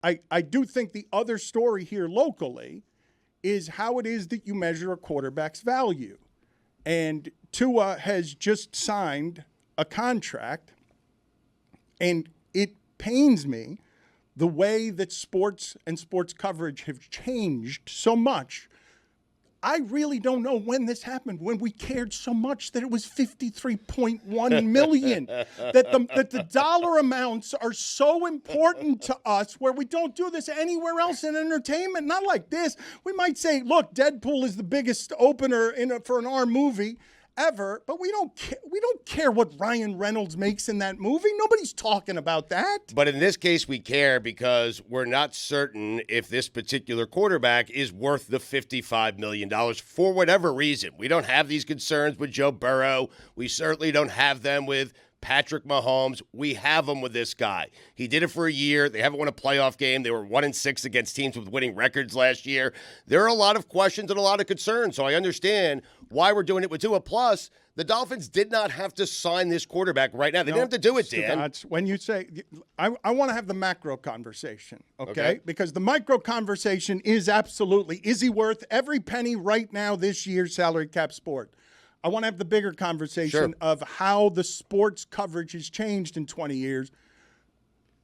I do think the other story here locally is how it is that you measure a quarterback's value. And Tua has just signed a contract, and it pains me the way that sports and sports coverage have changed so much. I really don't know when this happened, when we cared so much that it was $53.1 million, that the dollar amounts are so important to us, where we don't do this anywhere else in entertainment. Not like this. We might say, look, Deadpool is the biggest opener for an R movie ever, but we don't care what Ryan Reynolds makes in that movie. Nobody's talking about that. But in this case, we care because we're not certain if this particular quarterback is worth the $55 million for whatever reason. We don't have these concerns with Joe Burrow. We certainly don't have them with Patrick Mahomes. We have them with this guy. He did it for a year. They haven't won a playoff game. They were 1-6 against teams with winning records last year. There are a lot of questions and a lot of concerns, so I understand why we're doing it with Tua. Plus, the Dolphins did not have to sign this quarterback right now. They didn't have to do it, Dan. When you say, I want to have the macro conversation, okay? Because the micro conversation is absolutely, is he worth every penny right now this year's salary cap sport? I want to have the bigger conversation of how the sports coverage has changed in 20 years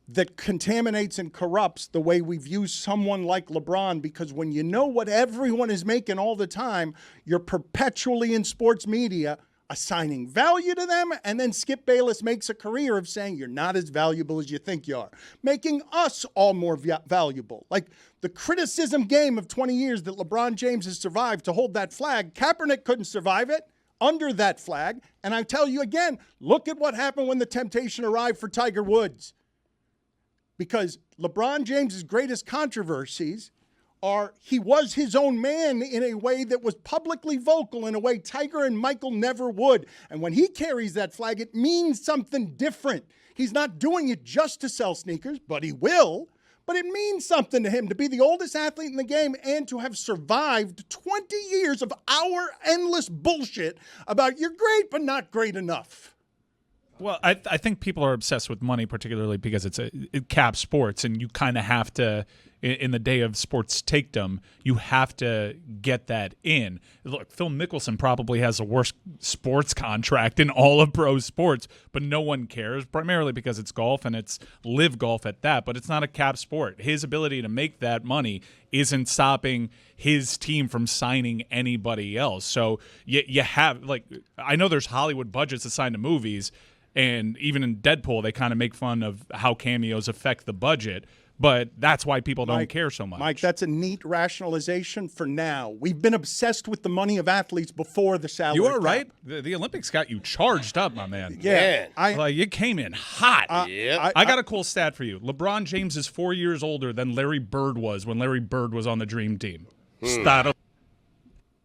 that contaminates and corrupts the way we view someone like LeBron, because when you know what everyone is making all the time, you're perpetually in sports media assigning value to them, and then Skip Bayless makes a career of saying you're not as valuable as you think you are, making us all more valuable. Like the criticism game of 20 years that LeBron James has survived to hold that flag, Kaepernick couldn't survive it under that flag. And I tell you again, look at what happened when the temptation arrived for Tiger Woods. Because LeBron James's greatest controversies are he was his own man in a way that was publicly vocal in a way Tiger and Michael never would. And when he carries that flag, it means something different. He's not doing it just to sell sneakers, but he will. But it means something to him to be the oldest athlete in the game and to have survived 20 years of our endless bullshit about you're great but not great enough. Well, I think people are obsessed with money, particularly because it's cap sports, and you kind of have to, in the day of sports takedom, you have to get that in. Look, Phil Mickelson probably has the worst sports contract in all of pro sports, but no one cares, primarily because it's golf, and it's live golf at that, but it's not a cap sport. His ability to make that money isn't stopping his team from signing anybody else. So you have, like, I know there's Hollywood budgets assigned to movies, and even in Deadpool, they kind of make fun of how cameos affect the budget. But that's why people don't care so much. Mike, that's a neat rationalization for now. We've been obsessed with the money of athletes before the salary cap. You are cap. right. The Olympics got you charged up, my man. Yeah. You came in hot. I got a cool stat for you. LeBron James is 4 years older than Larry Bird was when Larry Bird was on the Dream Team. Do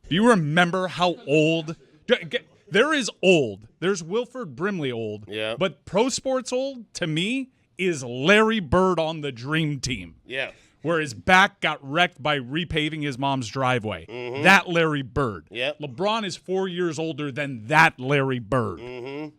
you remember how old? There is old. There's Wilford Brimley old. Yeah. But pro sports old, to me, is Larry Bird on the Dream Team. Yeah. Where his back got wrecked by repaving his mom's driveway. That Larry Bird. Yep. LeBron is 4 years older than that Larry Bird.